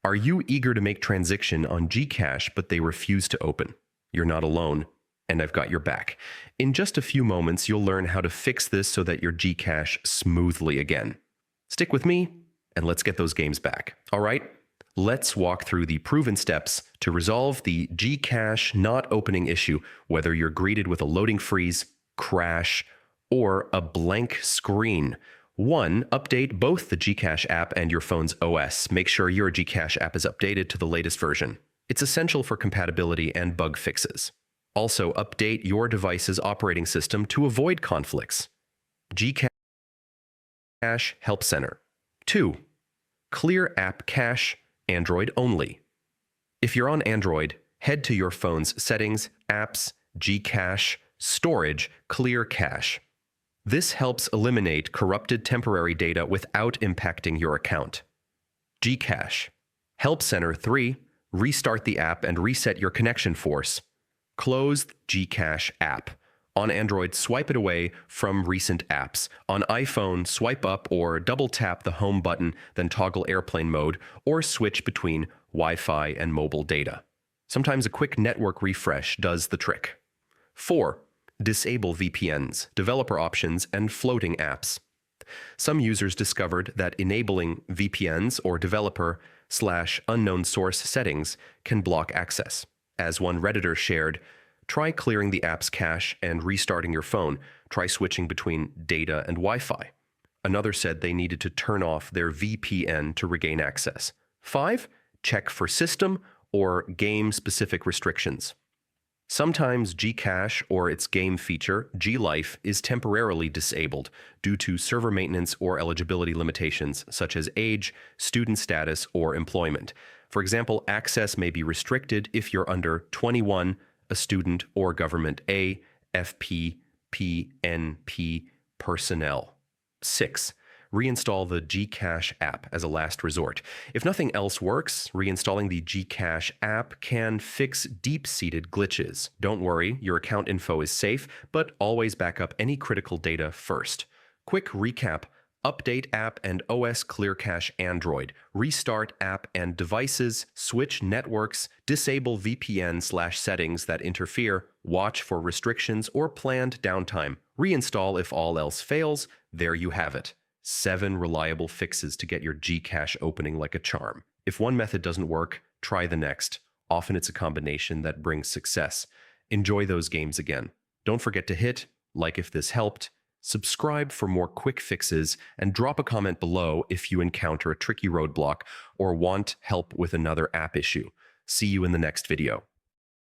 Are you eager to make transaction on GCash but they refuse to open? You're not alone, and I've got your back. In just a few moments, you'll learn how to fix this so that your GCash smoothly again. Stick with me, and let's get those games back. All right? Let's walk through the proven steps to resolve the GCash not opening issue, whether you're greeted with a loading freeze, crash, or a blank screen. 1. Update both the GCash app and your phone's OS. Make sure your GCash app is updated to the latest version. It's essential for compatibility and bug fixes. Also, update your device's operating system to avoid conflicts. GCash Help Center. 2. Clear app cache, Android only. If you're on Android, head to your phone's Settings, Apps, GCache, Storage, Clear Cache. This helps eliminate corrupted temporary data without impacting your account. GCash Help Center. 3. Restart the app and reset your connection force. Close the GCash app. On Android, swipe it away from recent apps. On iPhone, swipe up or double-tap the home button, then toggle airplane mode, or switch between Wi-Fi and mobile data. Sometimes a quick network refresh does the trick. 4. Disable VPNs, developer options, and floating apps. Some users discovered that enabling VPNs or developer/unknown source settings can block access. As one Redditor shared, try clearing the app's cache and restarting your phone. Try switching between data and Wi-Fi. Another said they needed to turn off their VPN to regain access. 5. Check for system or game-specific restrictions. Sometimes GCash or its game feature, GLife, is temporarily disabled due to server maintenance or eligibility limitations such as age, student status, or employment. For example, access may be restricted if you're under 21, a student, or government AFP, PNP personnel. 6. Reinstall the GCash app as a last resort. If nothing else works, reinstalling the GCash app can fix deep-seated glitches. Don't worry, your account info is safe, but always back up any critical data first. Quick recap: update app and OS clear cache Android, restart app and devices, switch networks, disable VPN/settings that interfere, watch for restrictions or planned downtime, reinstall if all else fails. There you have it. 7 reliable fixes to get your GCash opening like a charm. If one method doesn't work, try the next. Often it's a combination that brings success. Enjoy those games again. Don't forget to hit like if this helped, subscribe for more quick fixes, and drop a comment below if you encounter a tricky roadblock or want help with another app issue. See you in the next video.